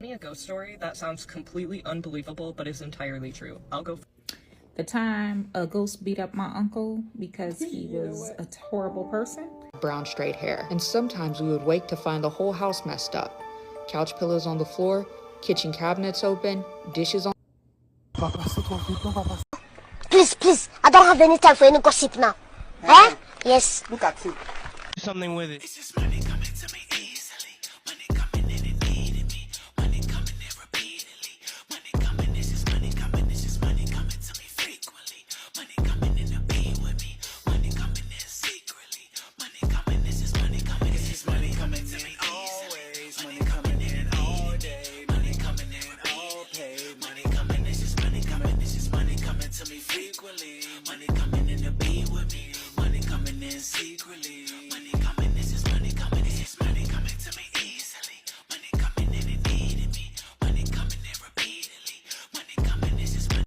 Me a ghost story that sounds completely unbelievable but is entirely true. I'll go. The time a ghost beat up my uncle because he was a horrible person. Brown straight hair. And sometimes we would wake to find the whole house messed up. Couch pillows on the floor, kitchen cabinets open, dishes on. Please, I don't have any time for any gossip now. Eh? Yes. Look at it. Do something with it. It's just money coming to me easily. Money coming in and needing me. Money coming in repeatedly. Money coming, it's just money coming. It's just money coming to me frequently. Money coming in to be with me. Money coming in secretly. Money coming, it's just money coming. It's just money coming to me always. Money coming in all day. Money coming in all paid. Money coming, it's just money coming. It's just money coming to me frequently. Money coming in to be with me. Money coming in secretly. Money coming, this is money coming. It's just money coming to me easily. Money coming in and needing me. Money coming in repeatedly. Money coming, this is money.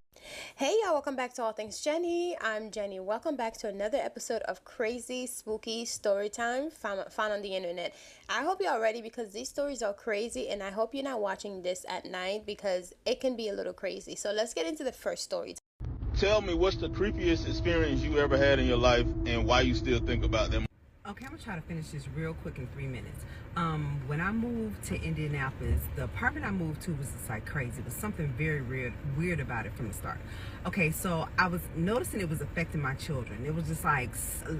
Hey y'all, welcome back to All Things Jenny. I'm Jenny. Welcome back to another episode of Crazy Spooky Storytime found on the internet. I hope y'all ready because these stories are crazy, and I hope you're not watching this at night because it can be a little crazy. So let's get into the first story. Tell me, what's the creepiest experience you ever had in your life and why you still think about them? Okay, I'm gonna try to finish this real quick in 3 minutes. When I moved to Indianapolis, the apartment I moved to was just like crazy. It was something very weird about it from the start. Okay, so I was noticing it was affecting my children. It was just like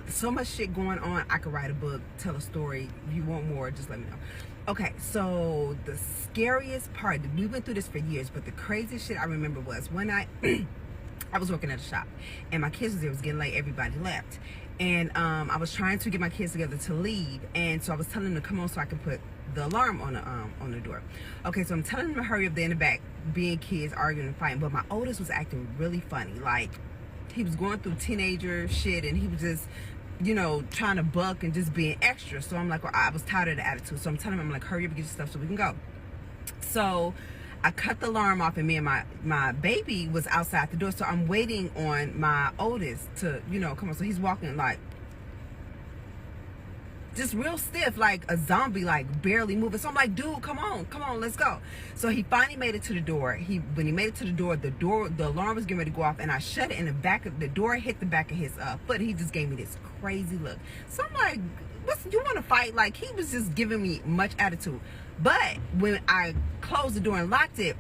so much shit going on. I could write a book, tell a story. If you want more, just let me know. Okay, so the scariest part, we went through this for years, but the craziest shit I remember was when I was working at a shop and my kids was there. It was getting late, everybody left, and I was trying to get my kids together to leave, and so I was telling them to come on so I could put the alarm on the door. Okay, so I'm telling them to hurry up. They're in the back being kids, arguing and fighting, but my oldest was acting really funny. Like he was going through teenager shit, and he was just, you know, trying to buck and just being extra. So I'm like, well, I was tired of the attitude, so I'm telling him, I'm like, hurry up and get your stuff so we can go. So I cut the alarm off, and me and my baby was outside the door. So I'm waiting on my oldest to, you know, come on. So he's walking like just real stiff, like a zombie, like barely moving. So I'm like, dude, come on, let's go. So he finally made it to the door. When he made it to the alarm was getting ready to go off, and I shut it, and the door hit the back of his foot. He just gave me this crazy look. So I'm like, you want to fight? Like, he was just giving me much attitude. But when I closed the door and locked it,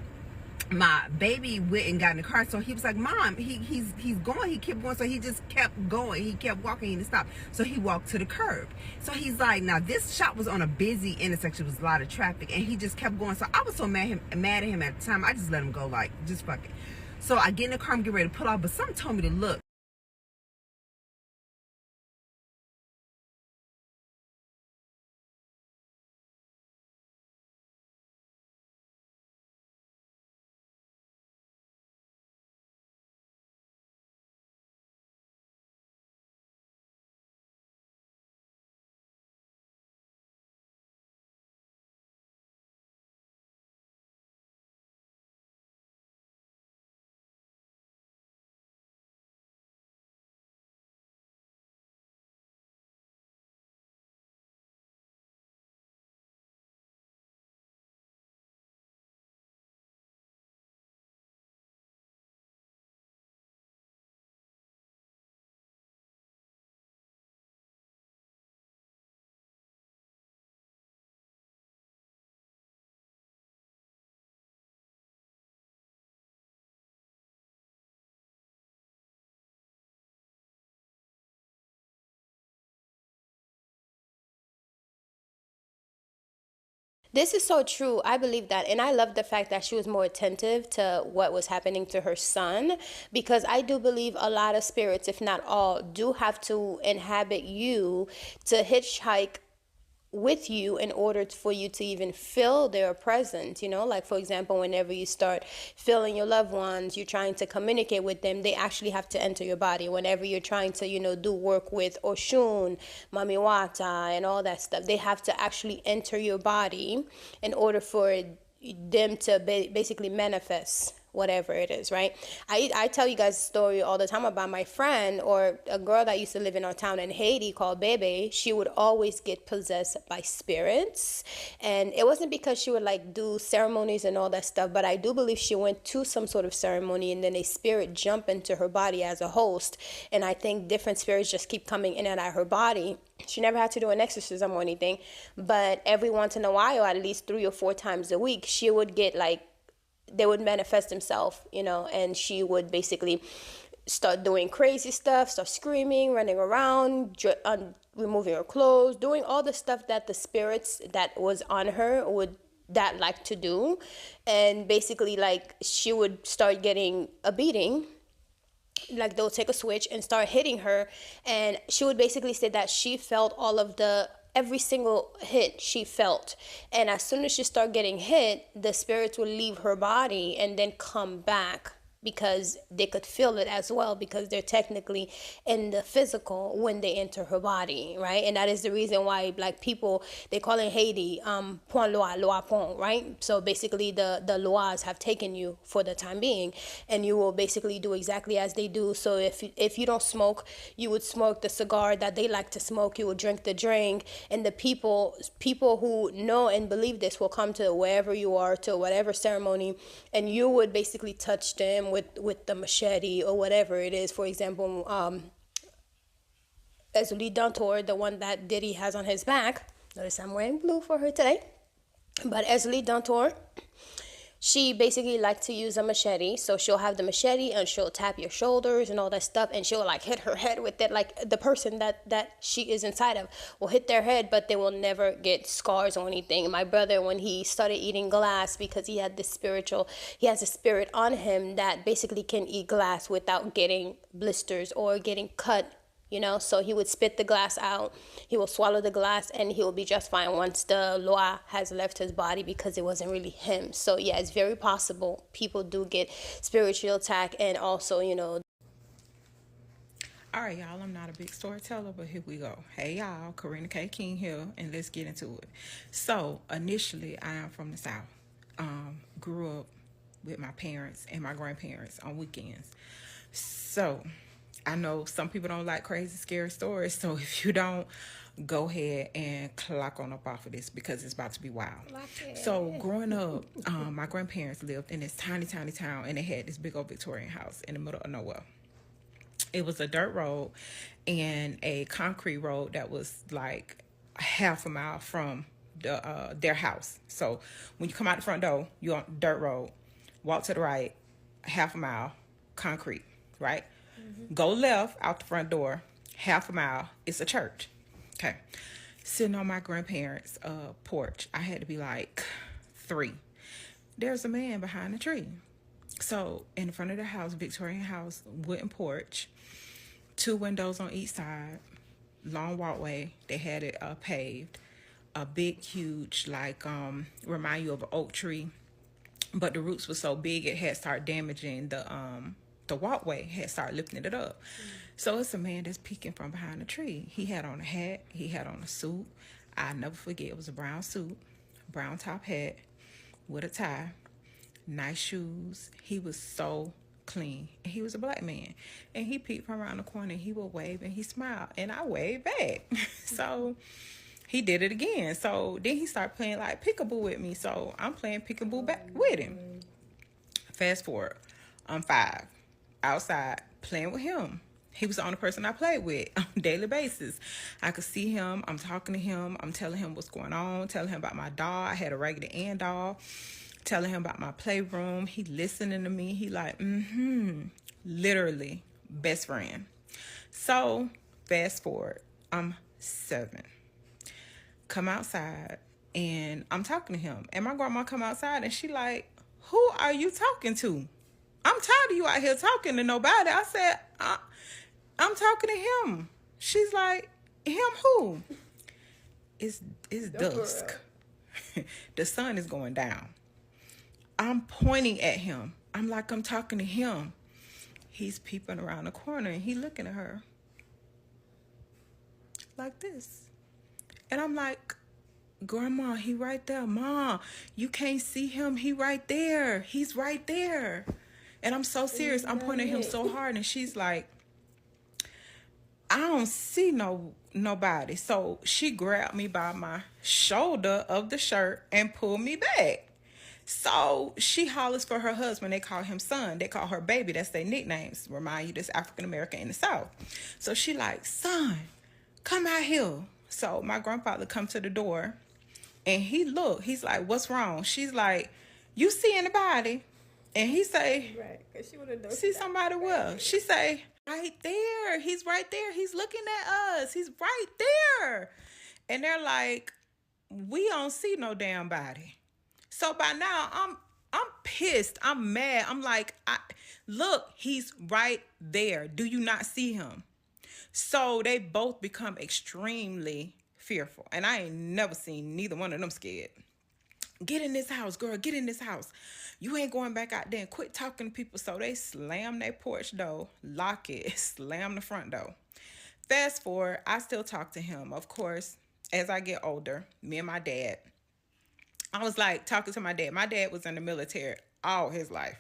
my baby went and got in the car. So he was like, Mom, he's going. He kept going. So he just kept going. He kept walking. He didn't stop. So he walked to the curb. So he's like, now this shop was on a busy intersection. There was a lot of traffic, and he just kept going. So I was so mad at him at the time. I just let him go, like, just fuck it. So I get in the car, I'm getting ready to pull off, but something told me to look. This is so true. I believe that. And I love the fact that she was more attentive to what was happening to her son, because I do believe a lot of spirits, if not all, do have to inhabit you to hitchhike with you in order for you to even feel their presence. You know, like, for example, whenever you start feeling your loved ones, you're trying to communicate with them, they actually have to enter your body. Whenever you're trying to, you know, do work with Oshun, Mamiwata, and all that stuff, they have to actually enter your body in order for them to basically manifest whatever it is, right? I tell you guys a story all the time about my friend, or a girl that used to live in our town in Haiti called Bebe. She would always get possessed by spirits, and it wasn't because she would like do ceremonies and all that stuff, but I do believe she went to some sort of ceremony and then a spirit jumped into her body as a host, and I think different spirits just keep coming in and out of her body. She never had to do an exorcism or anything, but every once in a while, at least 3 or 4 times a week, she would get like, they would manifest themselves, you know, and she would basically start doing crazy stuff, start screaming, running around, removing her clothes, doing all the stuff that the spirits that was on her would that like to do. And basically, like, she would start getting a beating. Like, they'll take a switch and start hitting her, and she would basically say that she felt all of the every single hit she felt, and as soon as she started getting hit, the spirits would leave her body and then come back, because they could feel it as well, because they're technically in the physical when they enter her body, right? And that is the reason why, like, people, they call in Haiti point loa point, right? So basically the loas have taken you for the time being, and you will basically do exactly as they do. So if you don't smoke, you would smoke the cigar that they like to smoke, you would drink the drink, and the people who know and believe this will come to wherever you are, to whatever ceremony, and you would basically touch them with the machete or whatever it is. For example, Ezuli Dantor, the one that Diddy has on his back. Notice I'm wearing blue for her today. But Ezuli Dantor, she basically likes to use a machete. So she'll have the machete and she'll tap your shoulders and all that stuff, and she'll like hit her head with it. Like, the person that she is inside of will hit their head, but they will never get scars or anything. My brother, when he started eating glass, because he has a spirit on him that basically can eat glass without getting blisters or getting cut. You know, so he would spit the glass out, he will swallow the glass, and he will be just fine once the loa has left his body, because it wasn't really him. So yeah, it's very possible people do get spiritual attack, and also, you know. All right, y'all, I'm not a big storyteller, but here we go. Hey, y'all, Karina K. King here, and let's get into it. So initially, I am from the South. Grew up with my parents and my grandparents on weekends. So I know some people don't like crazy, scary stories. So if you don't, go ahead and clock on up off of this, because it's about to be wild. So growing up, my grandparents lived in this tiny, tiny town, and they had this big old Victorian house in the middle of nowhere. It was a dirt road and a concrete road that was like half a mile from their house. So when you come out the front door, you're on dirt road, walk to the right, half a mile, concrete, right? Go left out the front door, half a mile, it's a church. Okay. Sitting on my grandparents' porch, I had to be like 3. There's a man behind the tree. So in front of the house, Victorian house, wooden porch, 2 windows on each side, long walkway. They had it paved, a big, huge, like remind you of an oak tree, but the roots were so big it had started damaging the walkway, had started lifting it up. So it's a man that's peeking from behind the tree. He had on a hat, he had on a suit. I'll never forget, it was a brown suit, brown top hat with a tie, nice shoes. He was so clean. He was a black man, and he peeked from around the corner, and he would wave and he smiled, and I waved back. So he did it again. So then he started playing like peekaboo with me, so I'm playing peekaboo back with him. Fast forward, I'm 5, outside playing with him. He was the only person I played with on a daily basis. I could see him, I'm talking to him, I'm telling him what's going on, telling him about my doll. I had a Raggedy Ann doll, telling him about my playroom. He listening to me. He like, literally best friend. So fast forward, I'm 7. Come outside, and I'm talking to him. And my grandma come outside, and she like, who are you talking to? I'm tired of you out here talking to nobody. I said, I'm talking to him. She's like, him who? It's dusk. The sun is going down. I'm pointing at him. I'm like, I'm talking to him. He's peeping around the corner, and he looking at her like this. And I'm like, Grandma, he right there. Mom, you can't see him. He right there. He's right there. And I'm so serious. I'm pointing at him so hard, and she's like, I don't see nobody. So she grabbed me by my shoulder of the shirt and pulled me back. So she hollers for her husband. They call him son. They call her baby. That's their nicknames. Remind you, this African American in the South. So she like, son, come out here. So my grandfather come to the door, and he's like, what's wrong? She's like, you see anybody? And he say, Right, because she would have known. see somebody well. She say, right there. He's right there. He's looking at us. He's right there. And they're like, we don't see no damn body. So by now, I'm pissed. I'm mad. I'm like, look, he's right there. Do you not see him? So they both become extremely fearful. And I ain't never seen neither one of them scared. Get in this house, girl. Get in this house. You ain't going back out there, and quit talking to people. So they slam their porch door, lock it, slam the front door. Fast forward, I still talk to him. Of course, as I get older, me and my dad, I was like talking to my dad. My dad was in the military all his life.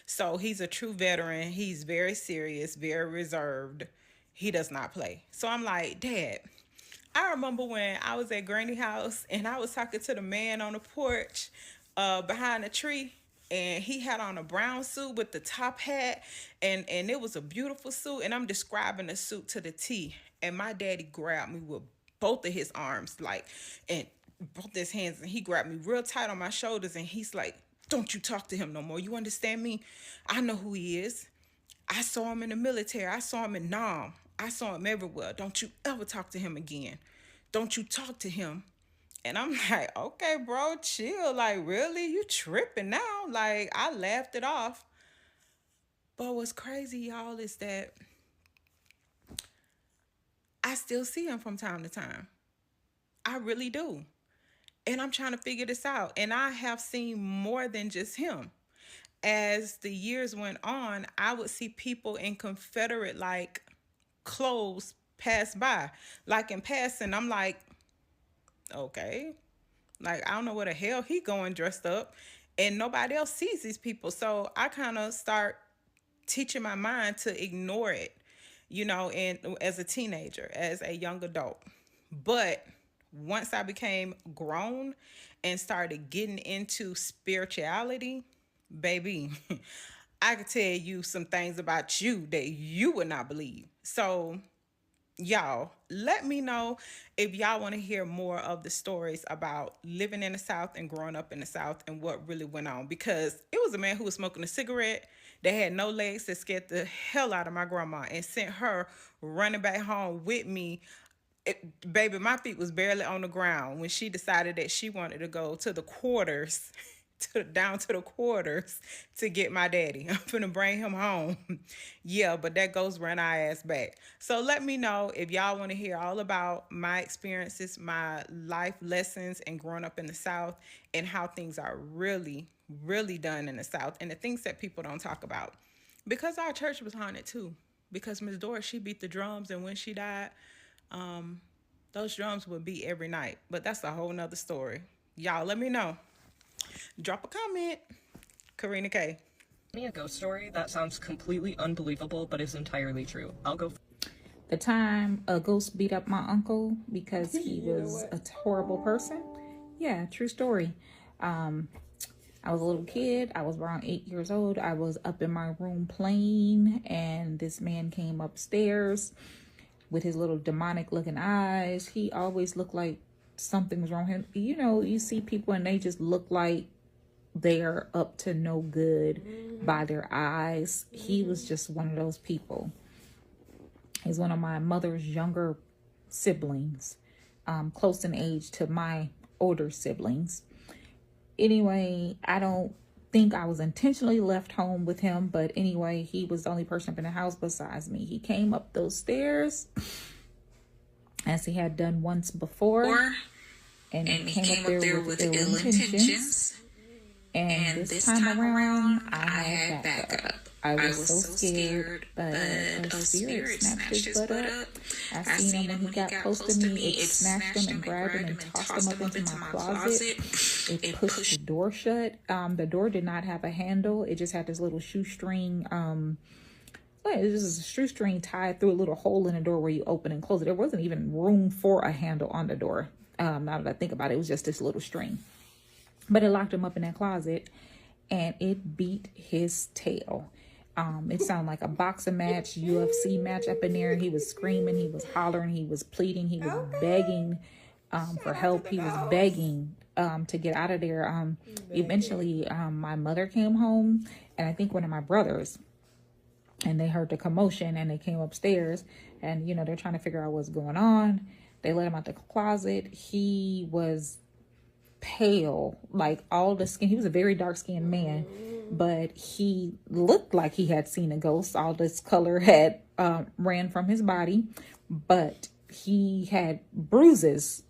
So he's a true veteran. He's very serious, very reserved. He does not play. So I'm like, Dad, I remember when I was at Granny house and I was talking to the man on the porch behind a tree, and he had on a brown suit with the top hat, and it was a beautiful suit, and I'm describing the suit to the T, and my daddy grabbed me with both of his arms, and both his hands, and he grabbed me real tight on my shoulders, and he's like, don't you talk to him no more. You understand me? I know who he is. I saw him in the military. I saw him in Nam. I saw him everywhere. Don't you ever talk to him again. Don't you talk to him. And I'm like, okay, bro, chill. Like, really? You tripping now? Like, I laughed it off. But what's crazy, y'all, is that I still see him from time to time. I really do. And I'm trying to figure this out. And I have seen more than just him. As the years went on, I would see people in Confederate, clothes pass by. Like, in passing, I'm like, okay. Like, I don't know where the hell he going dressed up. And nobody else sees these people. So I kind of start teaching my mind to ignore it, and as a teenager, as a young adult. But once I became grown and started getting into spirituality, baby, I could tell you some things about you that you would not believe. So, y'all, let me know if y'all want to hear more of the stories about living in the South and growing up in the South and what really went on. Because it was a man who was smoking a cigarette that had no legs that scared the hell out of my grandma and sent her running back home with me. Baby, my feet was barely on the ground when she decided that she wanted to go to the quarters, down to the quarters to get my daddy. I'm finna bring him home. Yeah, but that ghost ran our ass back. So let me know if y'all want to hear all about my experiences, my life lessons, and growing up in the South, and how things are really, really done in the South, and the things that people don't talk about. Because our church was haunted too. Because Miss Doris, she beat the drums, and when she died, those drums would beat every night. But that's a whole nother story. Y'all let me know. Drop a comment. Karina K. Me a ghost story that sounds completely unbelievable but is entirely true. I'll go. The time a ghost beat up my uncle because he was a horrible person. Yeah, true story. I was a little kid. I was around 8 years old. I was up in my room playing, and this man came upstairs with his little demonic looking eyes. He always looked like something was wrong with him. You see people and they just look like they're up to no good by their eyes. He was just one of those people. He's one of my mother's younger siblings, close in age to my older siblings. Anyway, I don't think I was intentionally left home with him, but anyway, he was the only person up in the house besides me. He came up those stairs as he had done once before, and he came up there with ill intentions. And this time around, I had backup. I was so scared, but a spirit snatched his butt up. I seen him when he got close to me. It snatched him and grabbed him and tossed him up into my closet. It pushed the door shut. The door did not have a handle. It just had this little shoestring. It was just a shoestring tied through a little hole in the door where you open and close it. There wasn't even room for a handle on the door. Now that I think about it, it was just this little string. But it locked him up in that closet, and it beat his tail. It sounded like a boxing match, UFC match up in there. He was screaming, he was hollering, he was pleading, he was begging for help. He was begging to get out of there. Eventually, my mother came home, and I think one of my brothers, and they heard the commotion, and they came upstairs, and, you know, they're trying to figure out what's going on. They let him out the closet. He was pale, like all the skin. He was a very dark-skinned man, but he looked like he had seen a ghost. All this color had ran from his body, but he had bruises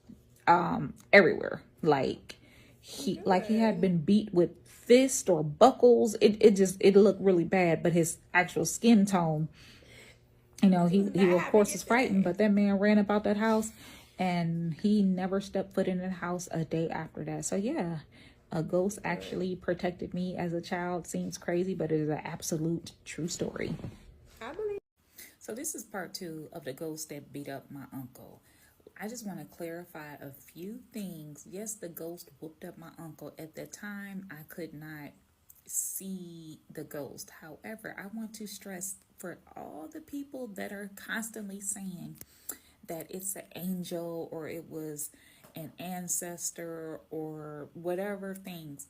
everywhere. Like he had been beat with fists or buckles. It looked really bad, but his actual skin tone, you know, he of course was frightened, but that man ran about that house, and he never stepped foot in the house a day after that. So yeah, a ghost actually protected me as a child. Seems crazy, but it is an absolute true story. I believe. So this is part 2 of the ghost that beat up my uncle. I just want to clarify a few things. Yes, the ghost whooped up my uncle. At the time, I could not see the ghost. However, I want to stress for all the people that are constantly saying that it's an angel or it was an ancestor or whatever things.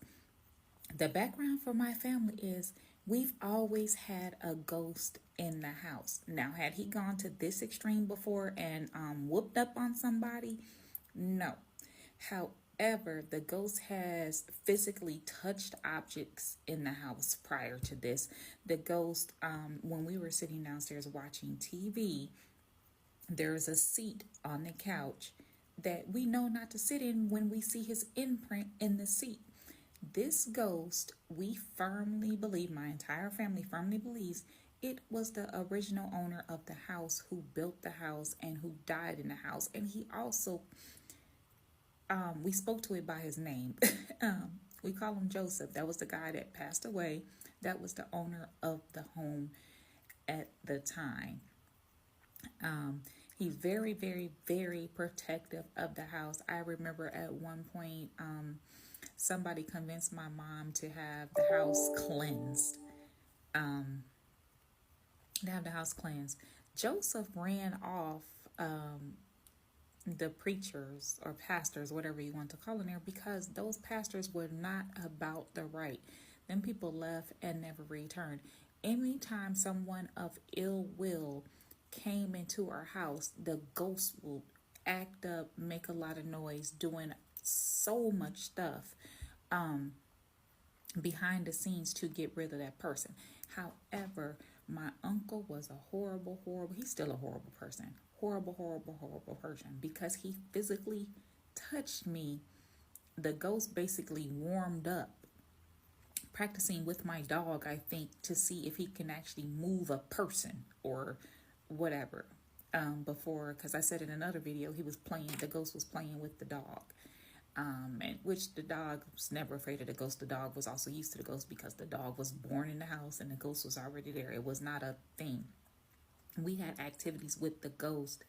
The background for my family is we've always had a ghost in the house. Now, had he gone to this extreme before and whooped up on somebody? No. However, the ghost has physically touched objects in the house prior to this. The ghost, when we were sitting downstairs watching TV, there's a seat on the couch that we know not to sit in when we see his imprint in the seat. This ghost, we firmly believe, my entire family firmly believes, it was the original owner of the house who built the house and who died in the house. And he also, we spoke to it by his name. We call him Joseph. That was the guy that passed away. That was the owner of the home at the time. He's very, very, very protective of the house. I remember at one point, somebody convinced my mom to have the house cleansed. Joseph ran off the preachers or pastors, whatever you want to call in there, because those pastors were not about the right. Them people left and never returned. Anytime someone of ill will came into our house, the ghost will act up, make a lot of noise, doing so much stuff behind the scenes to get rid of that person. However, my uncle was a horrible, he's still a horrible person. Horrible person, because he physically touched me. The ghost basically warmed up, practicing with my dog, I think, to see if he can actually move a person or whatever. Before, because I said in another video, the ghost was playing with the dog. And which the dog was never afraid of the ghost. The dog was also used to the ghost because the dog was born in the house and the ghost was already there. It was not a thing. We had activities with the ghost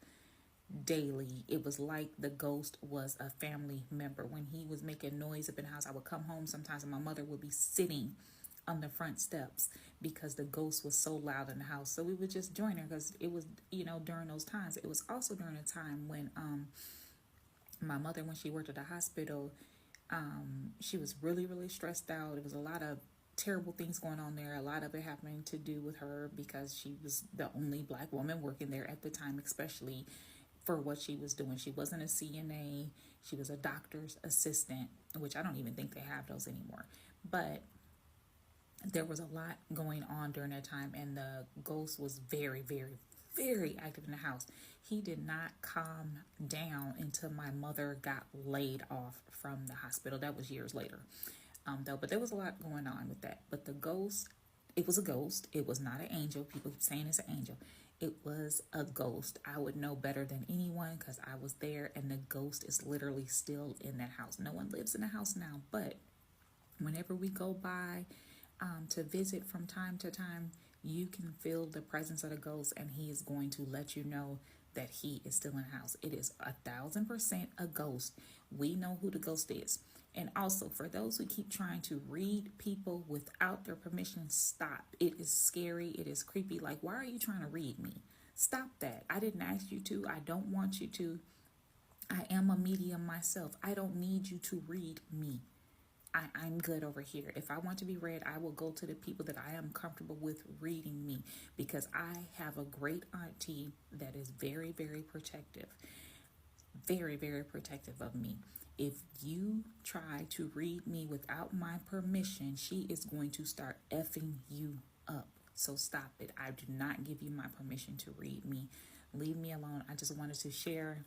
daily. It was like the ghost was a family member. When he was making noise up in the house, I would come home sometimes and my mother would be sitting on the front steps because the ghost was so loud in the house. So we would just join her because it was, during those times. It was also during a time when my mother, when she worked at the hospital, she was really, really stressed out. There was a lot of terrible things going on there. A lot of it having to do with her because she was the only Black woman working there at the time, especially for what she was doing. She wasn't a CNA. She was a doctor's assistant, which I don't even think they have those anymore. But there was a lot going on during that time, and the ghost was very, very, very active in the house. He did not calm down until my mother got laid off from the hospital. That was years later, though. But there was a lot going on with that. But the ghost, it was a ghost. It was not an angel. People keep saying it's an angel. It was a ghost. I would know better than anyone because I was there, and the ghost is literally still in that house. No one lives in the house now, but whenever we go by to visit from time to time, you can feel the presence of the ghost, and he is going to let you know that he is still in the house. It is 1,000% a ghost. We know who the ghost is. And also, for those who keep trying to read people without their permission, stop. It is scary. It is creepy. Like, why are you trying to read me? Stop that. I didn't ask you to. I don't want you to. I am a medium myself. I don't need you to read me. I'm good over here. If I want to be read, I will go to the people that I am comfortable with reading me, because I have a great auntie that is very, very protective. Very, very protective of me. If you try to read me without my permission, she is going to start effing you up. So stop it. I do not give you my permission to read me. Leave me alone. I just wanted to share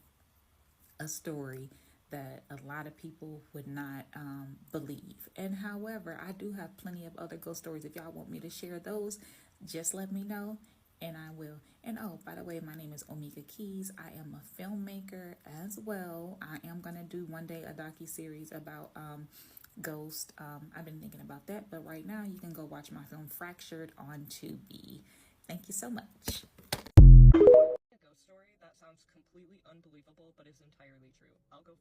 a story that a lot of people would not believe. And however, I do have plenty of other ghost stories. If y'all want me to share those, just let me know and I will. And oh, by the way, my name is Omega Keys. I am a filmmaker as well. I am going to do one day a docu-series about ghosts. I've been thinking about that, but right now you can go watch my film Fractured on Tubi. Thank you so much. A ghost story that sounds completely unbelievable but is entirely true. I'll go.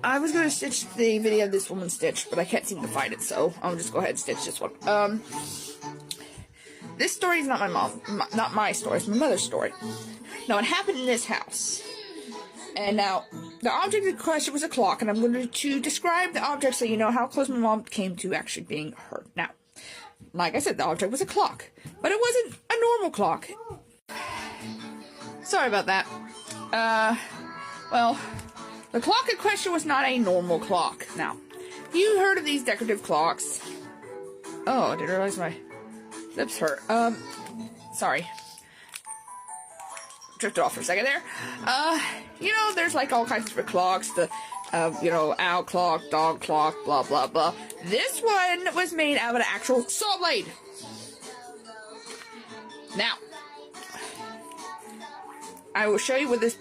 I was gonna stitch the video this woman stitched, but I can't seem to find it, so I'll just go ahead and stitch this one. This story is not not my story, it's my mother's story. Now, it happened in this house. And now, the object in question was a clock, and I'm going to describe the object so you know how close my mom came to actually being hurt. Now, like I said, the object was a clock, but it wasn't a normal clock. Sorry about that. Well, the clock in question was not a normal clock. Now, you heard of these decorative clocks. Oh, I didn't realize my lips hurt. Sorry. Drifted off for a second there. You know, there's like all kinds of different clocks. The, you know, owl clock, dog clock, blah, blah, blah. This one was made out of an actual saw blade. Now, I will show you where this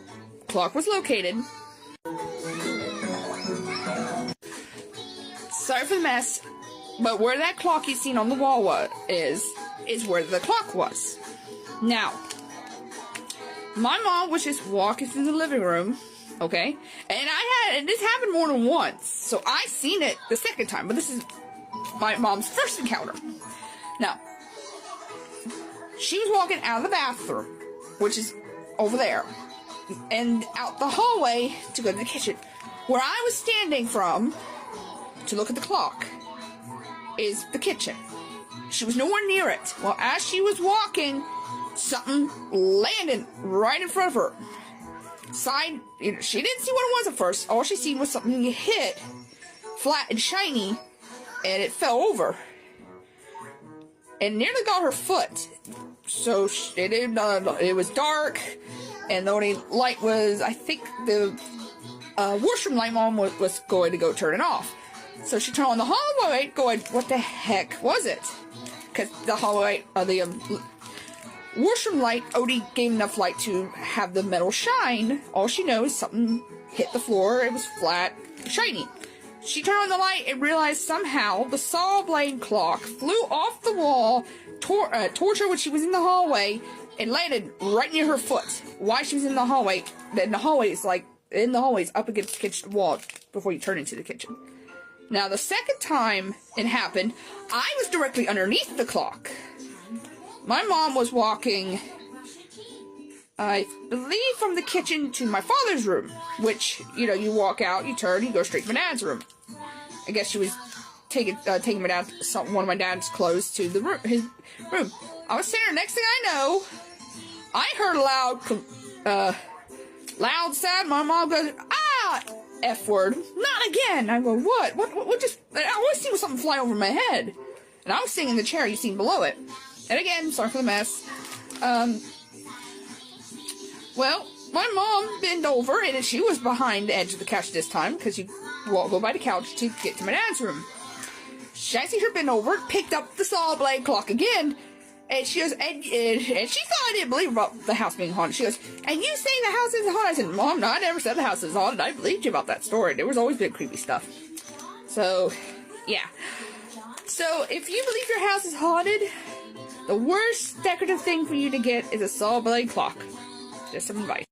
clock was located. Sorry for the mess, but where that clock you seen on the wall is where the clock was. Now, my mom was just walking through the living room, okay? And this happened more than once, so I seen it the second time, but this is my mom's first encounter. Now, she was walking out of the bathroom, which is over there, and out the hallway to go to the kitchen. Where I was standing from to look at the clock is the kitchen. She was nowhere near it. Well, as she was walking, something landed right in front of her. You know, she didn't see what it was at first. All she seen was something hit, flat and shiny, and it fell over. And nearly got her foot. So it was dark, and the only light was, I think, the washroom light mom was going to go turn it off. So she turned on the hallway, going, what the heck was it? Because the hallway, the washroom light only gave enough light to have the metal shine. All she knows, something hit the floor, it was flat, shiny. She turned on the light and realized somehow the saw blade clock flew off the wall towards her when she was in the hallway and landed right near her foot while she was in the hallway. Then the hallway is up against the kitchen wall before you turn into the kitchen. Now, the second time it happened, I was directly underneath the clock. My mom was walking, I believe, from the kitchen to my father's room, which, you know, you walk out, you turn, you go straight to my dad's room. I guess she was taking one of my dad's clothes to his room. I was sitting there. Next thing I know, I heard a loud sound. My mom goes, "Ah, F word, not again." I go, what just, I always see something fly over my head. And I was sitting in the chair you seen below it. And again, sorry for the mess. Well, my mom bent over, and she was behind the edge of the couch this time, because you go by the couch to get to my dad's room. I see her bend over, picked up the saw blade clock again, and she goes, and she thought I didn't believe about the house being haunted. She goes, and you saying the house isn't haunted? I said, Mom, no, I never said the house is haunted. I believed you about that story. There was always been creepy stuff. So, yeah. So, if you believe your house is haunted, the worst decorative thing for you to get is a saw blade clock. Just some advice.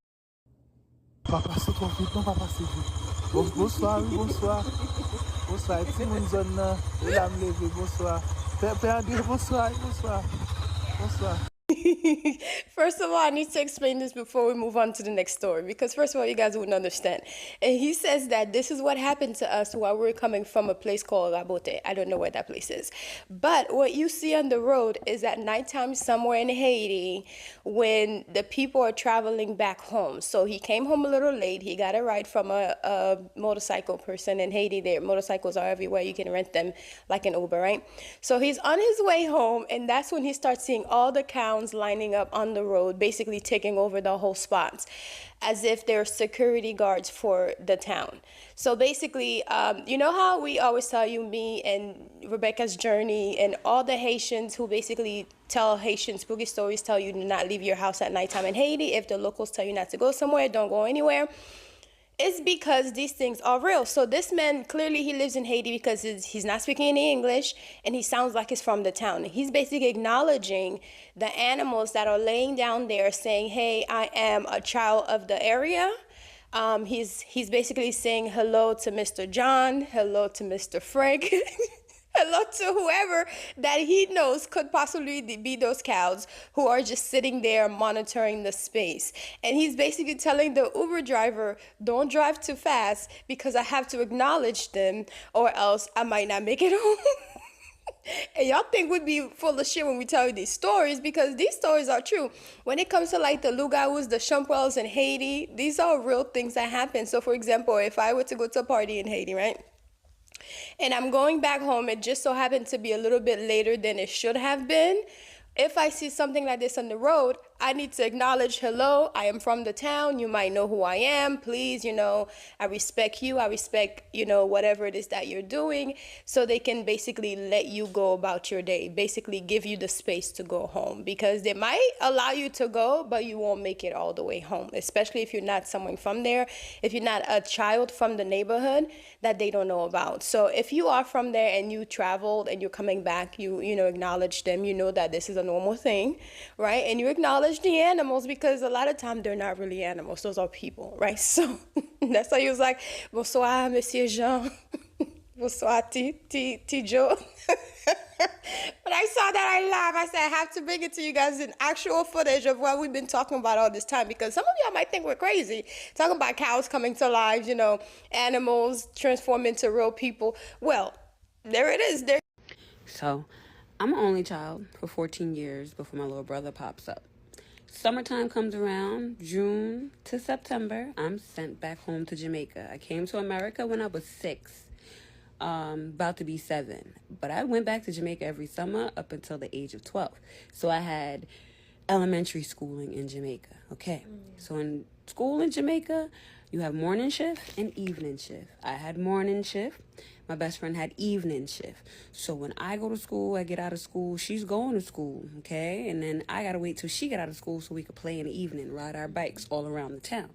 Bonsoir, bonsoir. Bonsoir, tout le monde zone là. La me lever, bonsoir. Père André, bonsoir, bonsoir. Bonsoir. First of all, I need to explain this before we move on to the next story, because first of all, you guys wouldn't understand. And he says that this is what happened to us while we were coming from a place called Rabote. I don't know where that place is. But what you see on the road is at nighttime somewhere in Haiti when the people are traveling back home. So he came home a little late. He got a ride from a motorcycle person in Haiti. There, motorcycles are everywhere. You can rent them like an Uber, right? So he's on his way home, and that's when he starts seeing all the cows lining up on the road, basically taking over the whole spots, as if they're security guards for the town. So basically, you know how we always tell you, me and Rebecca's journey, and all the Haitians who basically tell Haitian spooky stories, tell you to not leave your house at nighttime in Haiti. If the locals tell you not to go somewhere, don't go anywhere. It's because these things are real. So this man, clearly he lives in Haiti because he's not speaking any English, and he sounds like he's from the town. He's basically acknowledging the animals that are laying down there, saying, hey, I am a child of the area. He's basically saying hello to Mr. John, hello to Mr. Frank, hello to whoever that he knows could possibly be those cows who are just sitting there monitoring the space. And he's basically telling the Uber driver, don't drive too fast because I have to acknowledge them or else I might not make it home. And y'all think we'd be full of shit when we tell you these stories, because these stories are true. When it comes to like the Lugauts, the Champwells in Haiti, these are real things that happen. So for example, if I were to go to a party in Haiti, right? And I'm going back home, it just so happened to be a little bit later than it should have been. If I see something like this on the road, I need to acknowledge, hello, I am from the town. You might know who I am. Please, I respect you. I respect, whatever it is that you're doing. So they can basically let you go about your day, basically give you the space to go home, because they might allow you to go, but you won't make it all the way home, especially if you're not someone from there, if you're not a child from the neighborhood that they don't know about. So if you are from there and you traveled and you're coming back, you acknowledge them, that this is a normal thing, right? And you acknowledge the animals, because a lot of times they're not really animals, those are people, right? So that's why he was like, bonsoir, Monsieur Jean. Bonsoir, T. Joe. When I saw that, I laughed. I said, I have to bring it to you guys in actual footage of what we've been talking about all this time, because some of y'all might think we're crazy talking about cows coming to life, animals transform into real people. Well, there it is. So I'm an only child for 14 years before my little brother pops up. Summertime comes around, June to September, I'm sent back home to Jamaica. I came to America when I was 6, about to be 7. But I went back to Jamaica every summer up until the age of 12. So I had elementary schooling in Jamaica, okay? So in school in Jamaica, you have morning shift and evening shift. I had morning shift. My best friend had evening shift. So when I go to school, I get out of school, she's going to school, okay? And then I got to wait till she get out of school so we could play in the evening, ride our bikes all around the town.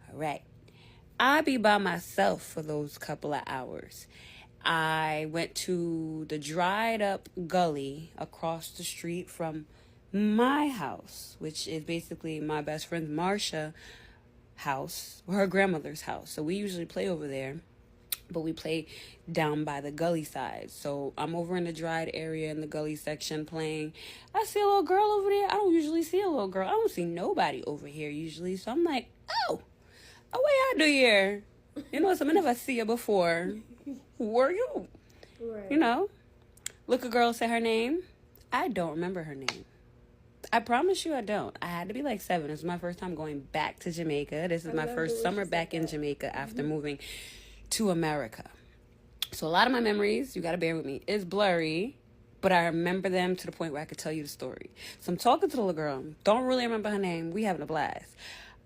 All right. I be by myself for those couple of hours. I went to the dried up gully across the street from my house, which is basically my best friend Marsha house, her grandmother's house. So we usually play over there, but we play down by the gully side. So I'm over in the dried area in the gully section playing. I see a little girl over there. I don't usually see a little girl. I don't see nobody over here usually. So I'm like, what y'all do here? So I never see her before. Who are you? Right. Look a girl, say her name. I don't remember her name. I promise you I don't. I had to be like 7. This is my first time going back to Jamaica. This is my first summer back in Jamaica after moving to America. So a lot of my memories, you got to bear with me, is blurry, but I remember them to the point where I could tell you the story. So I'm talking to the little girl. Don't really remember her name. We having a blast.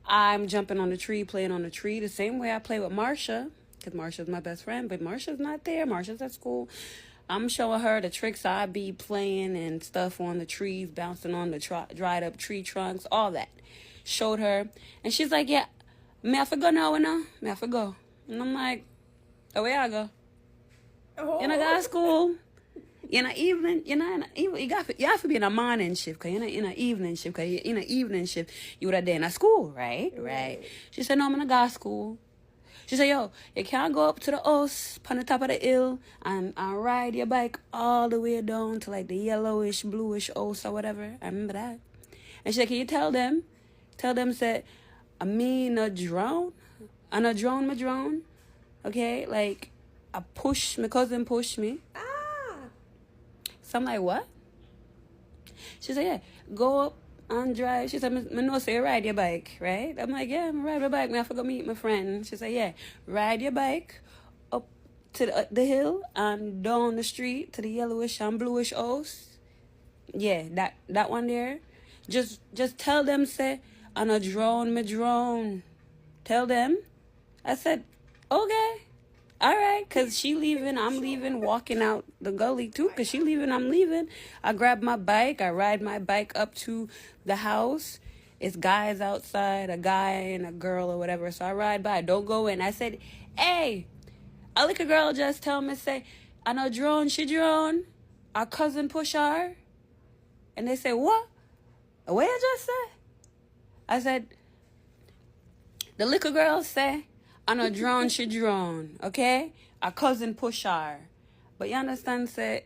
I'm jumping on the tree, playing on the tree the same way I play with Marsha, because Marsha's my best friend, but Marsha's not there. Marsha's at school. I'm showing her the tricks I be playing and stuff on the trees, bouncing on the dried up tree trunks, all that. Showed her. And she's like, yeah, may I forgo now, May I forgo? And I'm like, oh, where I go? And I got school. In the evening, you have to be in a morning shift, because in a evening shift, because in a evening shift, you would have been at school, right? She said, no, I'm going to go to school. She said, yo, you can't go up to the house on the top of the hill and ride your bike all the way down to like the yellowish, bluish house or whatever. I remember that. And she said, can you tell them, say, me not drown? I not drown, my drown. Okay, like, my cousin pushed me. So I'm like, what? She said, yeah, go up and drive. She said, I know say ride your bike, right? I'm like, yeah, I'm ride my bike. I forgot meet my friend. She said, yeah, ride your bike up to the hill and down the street to the yellowish and bluish house. Yeah, that one there. Just tell them, say, I'm a drone, me drone. Tell them. I said, okay. All right, because she leaving, I'm leaving, walking out the gully too, because she leaving, I'm leaving. I grab my bike, I ride my bike up to the house. It's guys outside, a guy and a girl or whatever. So I ride by, don't go in. I said, hey, I like a girl just tell me, say, I know drone, she drone. Our cousin push her. And they say, what? What you just say? I said, the liquor girl say, I know drone, she drone, okay? Our cousin push her. But you understand, say,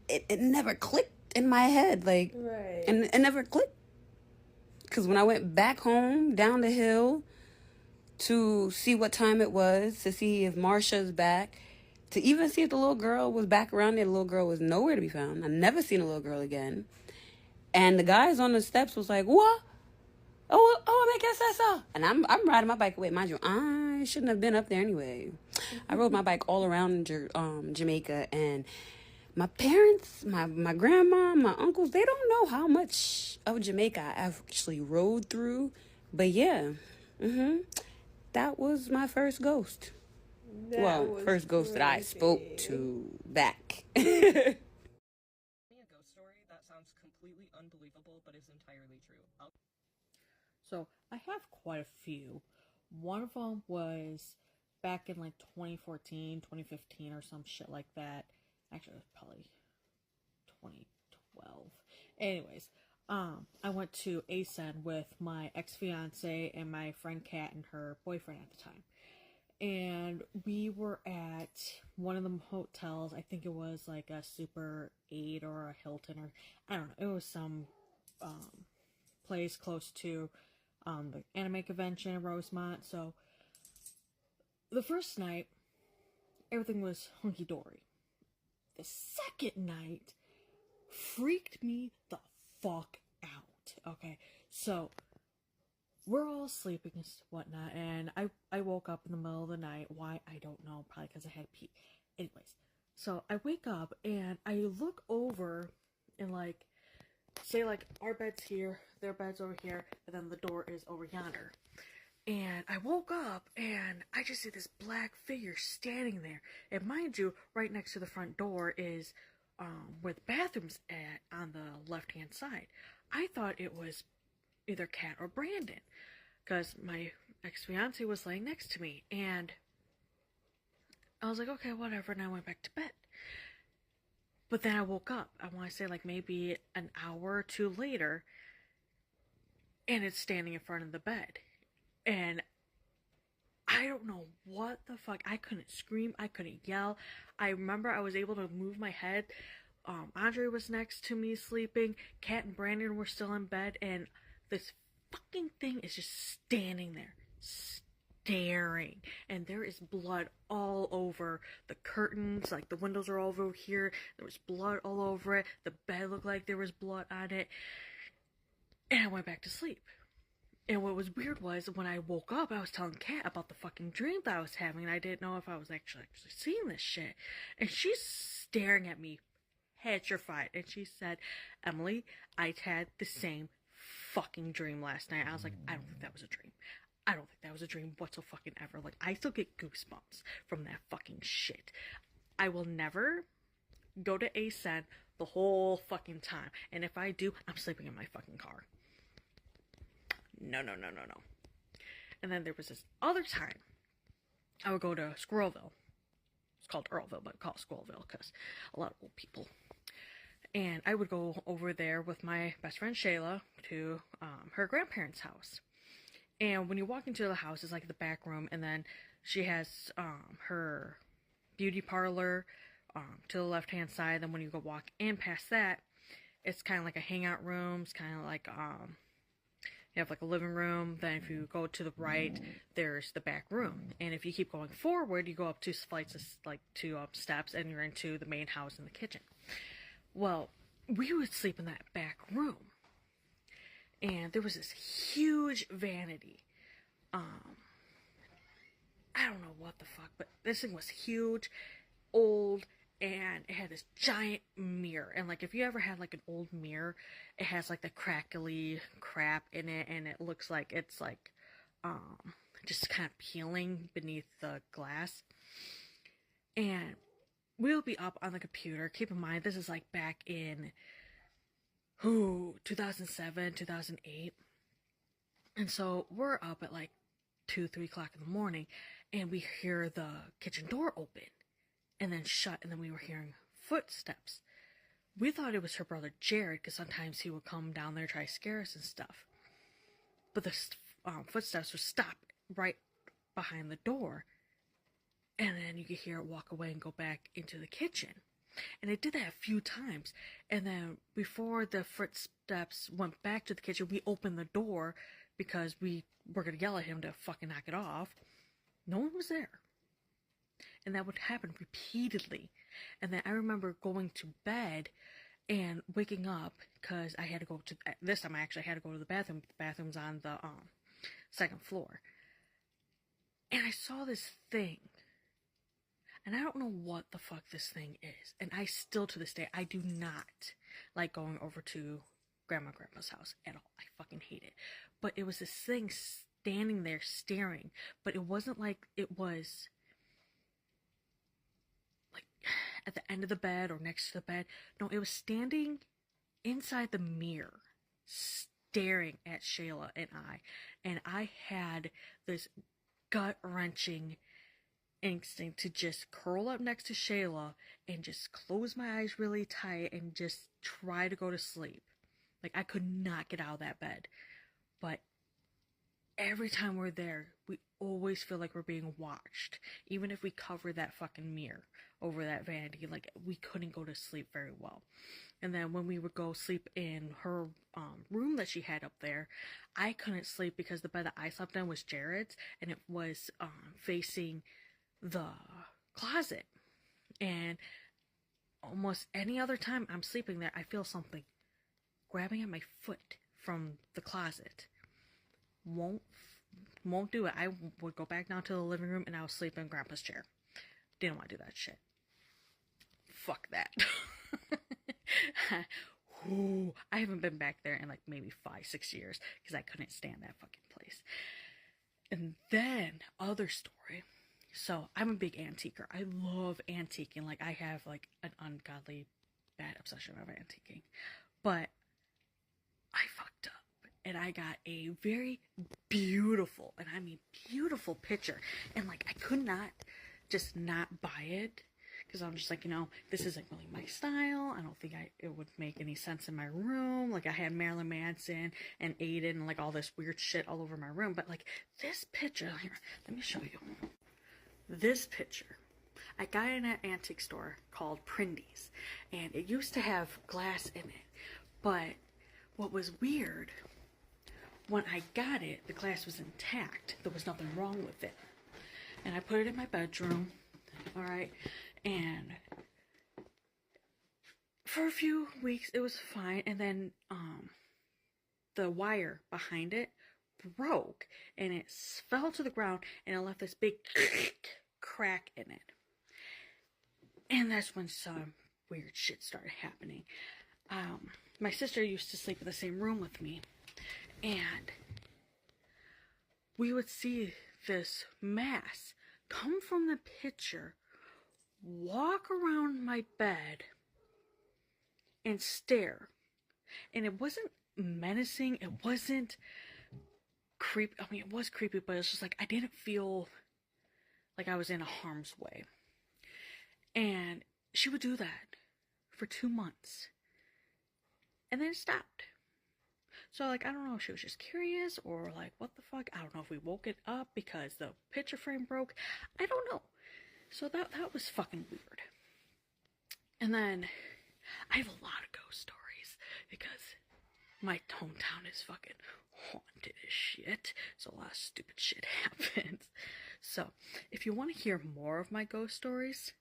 it never clicked in my head, like, right. And it never clicked. Because when I went back home, down the hill, to see what time it was, to see if Marsha's back, to even see if the little girl was back around there, the little girl was nowhere to be found. I never seen a little girl again. And the guys on the steps was like, what? Oh, I guess that's all. And I'm riding my bike away. Mind you, I shouldn't have been up there anyway. I rode my bike all around Jamaica, and my parents, my grandma, my uncles, they don't know how much of Jamaica I actually rode through. But yeah, that was my first ghost. First ghost that I spoke to back. A ghost story that sounds completely unbelievable, but is entirely true. So I have quite a few. One of them was back in like 2014, 2015 or some shit like that. Actually, it was probably 2012. Anyways, I went to ASEN with my ex-fiance and my friend Kat and her boyfriend at the time. And we were at one of the hotels. I think it was like a Super 8 or a Hilton, or I don't know. It was some place close to the anime convention in Rosemont. So the first night, everything was hunky-dory. The second night freaked me the fuck out. Okay, so we're all sleeping and whatnot, and I woke up in the middle of the night. Why? I don't know. Probably because I had pee. Anyways, so I wake up and I look over and like, say like our bed's here, their bed's over here, and then the door is over yonder. And I woke up and I just see this black figure standing there. And mind you, right next to the front door is where the bathroom's at on the left-hand side. I thought it was either Kat or Brandon, because my ex-fiance was laying next to me. And I was like, okay, whatever, and I went back to bed. But then I woke up, I want to say like maybe an hour or two later, and it's standing in front of the bed. And I don't know what the fuck. I couldn't scream. I couldn't yell. I remember I was able to move my head. Andre was next to me sleeping. Kat and Brandon were still in bed. And this fucking thing is just standing there. Staring. And there is blood all over the curtains. Like the windows are all over here. There was blood all over it. The bed looked like there was blood on it. And I went back to sleep. And what was weird was, when I woke up, I was telling Kat about the fucking dream that I was having, and I didn't know if I was actually seeing this shit. And she's staring at me, petrified, and she said, Emily, I had the same fucking dream last night. I was like, I don't think that was a dream. I don't think that was a dream whatsoever. Like, I still get goosebumps from that fucking shit. I will never go to ASEN the whole fucking time. And if I do, I'm sleeping in my fucking car. No. And then there was this other time I would go to Squirrelville. It's called Earlville, but I call it Squirrelville because a lot of old people. And I would go over there with my best friend Shayla to her grandparents' house. And when you walk into the house, it's like the back room, and then she has her beauty parlor to the left-hand side. Then when you go walk in past that, it's kind of like a hangout room. It's kind of like you have like a living room. Then if you go to the right, there's the back room. And if you keep going forward, you go up 2 flights of two steps, and you're into the main house and the kitchen. Well, we would sleep in that back room, and there was this huge vanity. I don't know what the fuck, but this thing was huge, old, and it had this giant mirror. And like, if you ever had like an old mirror, it has like the crackly crap in it, and it looks like it's like just kind of peeling beneath the glass. And we'll be up on the computer. Keep in mind, this is like back in 2007, 2008. And so we're up at like 2, 3 o'clock in the morning, and we hear the kitchen door open and then shut, and then we were hearing footsteps. We thought it was her brother Jared, because sometimes he would come down there, try to scare us and stuff. But the footsteps would stop right behind the door, and then you could hear it walk away and go back into the kitchen. And it did that a few times. And then before the footsteps went back to the kitchen, we opened the door because we were going to yell at him to fucking knock it off. No one was there. And that would happen repeatedly. And then I remember going to bed and waking up because I had to go to, this time I actually had to go to the bathroom. The bathroom's on the 2nd floor. And I saw this thing. And I don't know what the fuck this thing is. And I still, to this day, I do not like going over to Grandpa's house at all. I fucking hate it. But it was this thing standing there staring. But it wasn't like it was like at the end of the bed or next to the bed. No, it was standing inside the mirror, staring at Shayla and I. And I had this gut-wrenching instinct to just curl up next to Shayla and just close my eyes really tight and just try to go to sleep. Like, I could not get out of that bed. But every time we're there, we always feel like we're being watched. Even if we cover that fucking mirror over that vanity, like, we couldn't go to sleep very well. And then when we would go sleep in her room that she had up there, I couldn't sleep because the bed that I slept in was Jared's, and it was facing the closet. And almost any other time I'm sleeping there, I feel something grabbing at my foot from the closet. Won't do it. I would go back down to the living room and I would sleep in Grandpa's chair. Didn't want to do that shit. Fuck that. I haven't been back there in like maybe 5-6 years because I couldn't stand that fucking place. And then, other story. So, I'm a big antiquer. I love antiquing. Like, I have, like, an ungodly bad obsession of antiquing. But I fucked up. And I got a very beautiful, and I mean beautiful picture. And, like, I could not just not buy it. Because I'm just like, you know, this isn't really my style. I don't think it would make any sense in my room. Like, I had Marilyn Manson and Aiden and, like, all this weird shit all over my room. But, like, this picture, here, let me show you. This picture, I got it in an antique store called Prindy's, and it used to have glass in it, but what was weird, when I got it, the glass was intact. There was nothing wrong with it, and I put it in my bedroom, alright, and for a few weeks it was fine, and then the wire behind it broke, and it fell to the ground, and it left this big crack in it. And that's when some weird shit started happening. My sister used to sleep in the same room with me, and we would see this mass come from the picture, walk around my bed, and stare. And it wasn't menacing. It wasn't creepy. I mean, it was creepy, but it's just like I didn't feel like I was in harm's way. And she would do that for 2 months. And then it stopped. So, like, I don't know if she was just curious or, like, what the fuck? I don't know if we woke it up because the picture frame broke. I don't know. So that was fucking weird. And then I have a lot of ghost stories because my hometown is fucking haunted as shit. So a lot of stupid shit happens. So if you want to hear more of my ghost stories,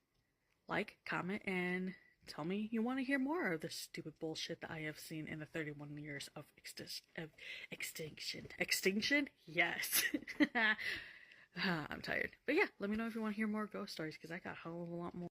like, comment, and tell me you want to hear more of the stupid bullshit that I have seen in the 31 years of extinction. Extinction? Yes. I'm tired. But yeah, let me know if you want to hear more ghost stories because I got a hell of a lot more.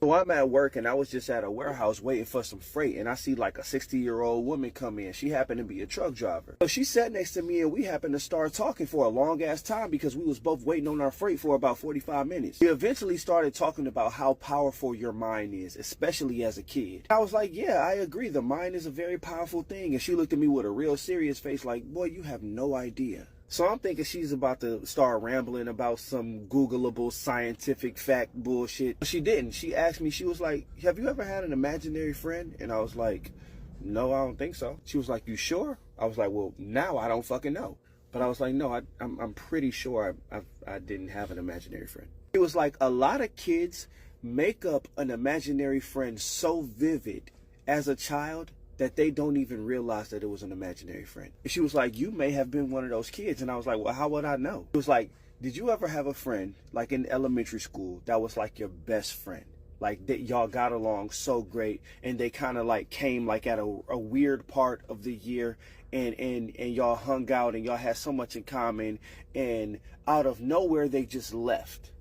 So I'm at work and I was just at a warehouse waiting for some freight and I see like a 60-year-old woman come in. She happened to be a truck driver. So she sat next to me and we happened to start talking for a long ass time because we was both waiting on our freight for about 45 minutes. We eventually started talking about how powerful your mind is, especially as a kid. I was like, yeah, I agree. The mind is a very powerful thing. And she looked at me with a real serious face like, boy, you have no idea. So I'm thinking she's about to start rambling about some Googleable scientific fact bullshit. She didn't. She asked me, she was like, have you ever had an imaginary friend? And I was like, no, I don't think so. She was like, you sure? I was like, well, now I don't fucking know. But I was like, no, I'm pretty sure I didn't have an imaginary friend. It was like a lot of kids make up an imaginary friend so vivid as a child that they don't even realize that it was an imaginary friend. And she was like, you may have been one of those kids. And I was like, well, how would I know? It was like, did you ever have a friend, like in elementary school, that was like your best friend? Like that y'all got along so great and they kind of like came like at a weird part of the year and y'all hung out and y'all had so much in common and out of nowhere they just left.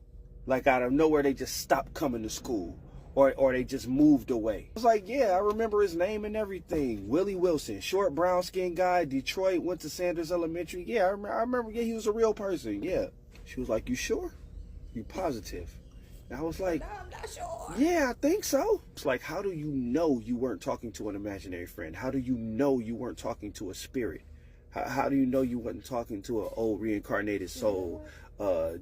Like out of nowhere they just stopped coming to school. Or they just moved away. I was like, yeah, I remember his name and everything. Willie Wilson, short brown skinned guy, Detroit, went to Sanders Elementary. Yeah, I remember, yeah, he was a real person, yeah. She was like, you sure? You positive? And I was like, no, I'm not sure. Yeah, I think so. It's like, how do you know you weren't talking to an imaginary friend? How do you know you weren't talking to a spirit? How do you know you weren't talking to an old reincarnated soul?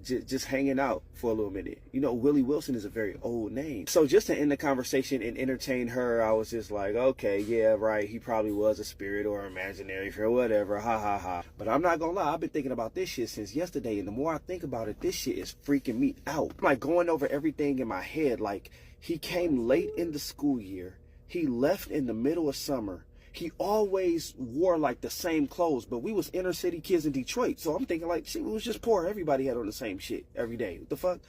Just hanging out for a little minute. You know, Willie Wilson is a very old name. So just to end the conversation and entertain her, I was just like, okay, yeah, right. He probably was a spirit or imaginary or whatever. Ha ha ha. But I'm not gonna lie, I've been thinking about this shit since yesterday. And the more I think about it, this shit is freaking me out. I'm like going over everything in my head. Like he came late in the school year. He left in the middle of summer. He always wore like the same clothes, but we was inner city kids in Detroit. So I'm thinking like, shit, we was just poor. Everybody had on the same shit every day. What the fuck?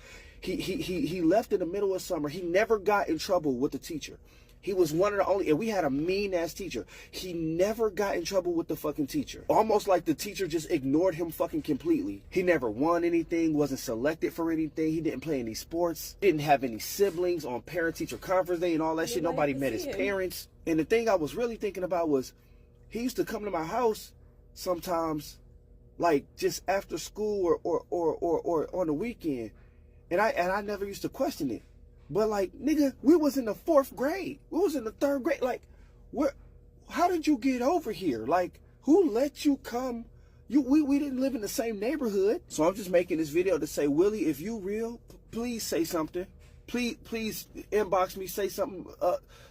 He left in the middle of summer. He never got in trouble with the teacher. He was one of the only, and we had a mean ass teacher. He never got in trouble with the fucking teacher. Almost like the teacher just ignored him fucking completely. He never won anything, wasn't selected for anything. He didn't play any sports, didn't have any siblings on parent teacher conference day and all that shit. Nobody met his parents. And the thing I was really thinking about was he used to come to my house sometimes, like just after school or on the weekend. And I never used to question it. But like, nigga, we was in the 4th grade. We was in the 3rd grade. Like, how did you get over here? Like, who let you come? We didn't live in the same neighborhood. So I'm just making this video to say, Willie, if you real, please say something. Please inbox me, say something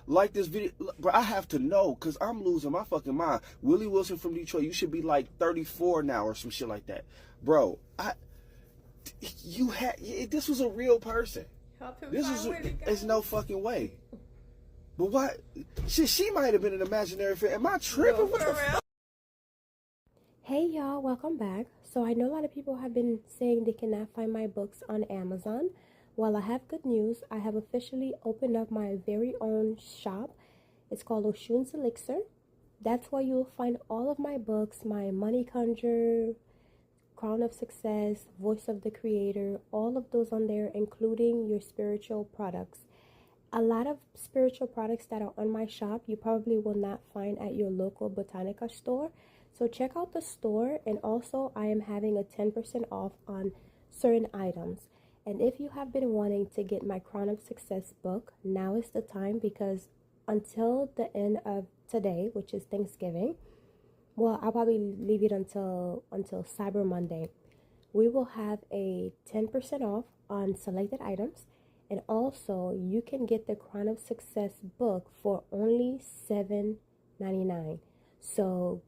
like this video. Bro, I have to know because I'm losing my fucking mind. Willie Wilson from Detroit, you should be like 34 now or some shit like that. Bro, this was a real person. There's no fucking way. But what? She might have been an imaginary friend. Am I tripping? What the fuck? Hey y'all, welcome back. So I know a lot of people have been saying they cannot find my books on Amazon. Well, I have good news. I have officially opened up my very own shop. It's called Oshun's Elixir. That's where you'll find all of my books, my Money Conjure, Crown of Success, Voice of the Creator, all of those on there, including your spiritual products. A lot of spiritual products that are on my shop you probably will not find at your local Botanica store. So check out the store, and also I am having a 10% off on certain items. And if you have been wanting to get my Crown of Success book, now is the time because until the end of today, which is Thanksgiving, well, I'll probably leave it until Cyber Monday. We will have a 10% off on selected items, and also you can get the Crown of Success book for only $7.99. So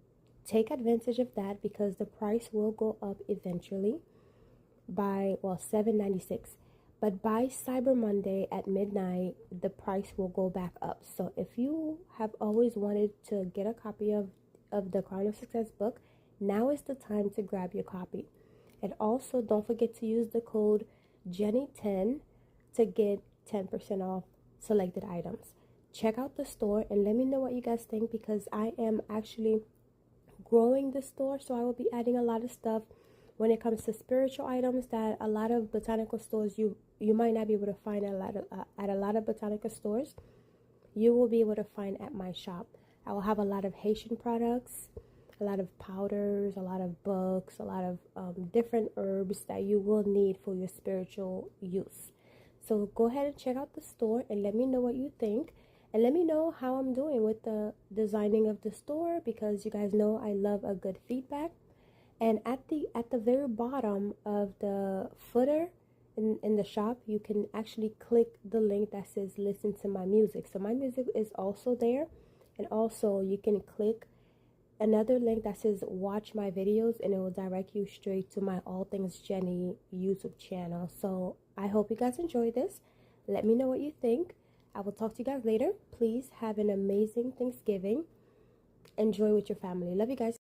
take advantage of that because the price will go up eventually by, well, $7.96. But by Cyber Monday at midnight, the price will go back up. So if you have always wanted to get a copy of the Crown of Success book, now is the time to grab your copy. And also don't forget to use the code Jenny10 to get 10% off selected items. Check out the store and let me know what you guys think, because I am actually growing the store, so I will be adding a lot of stuff when it comes to spiritual items that a lot of botanical stores you might not be able to find at a lot of botanical stores. You will be able to find at my shop. I will have a lot of Haitian products, a lot of powders, a lot of books, a lot of different herbs that you will need for your spiritual use. So go ahead and check out the store and let me know what you think. And let me know how I'm doing with the designing of the store, because you guys know I love a good feedback. And at the very bottom of the footer in the shop, you can actually click the link that says listen to my music. So my music is also there. And also you can click another link that says watch my videos, and it will direct you straight to my All Things Jenny YouTube channel. So I hope you guys enjoy this. Let me know what you think. I will talk to you guys later. Please have an amazing Thanksgiving. Enjoy with your family. Love you guys.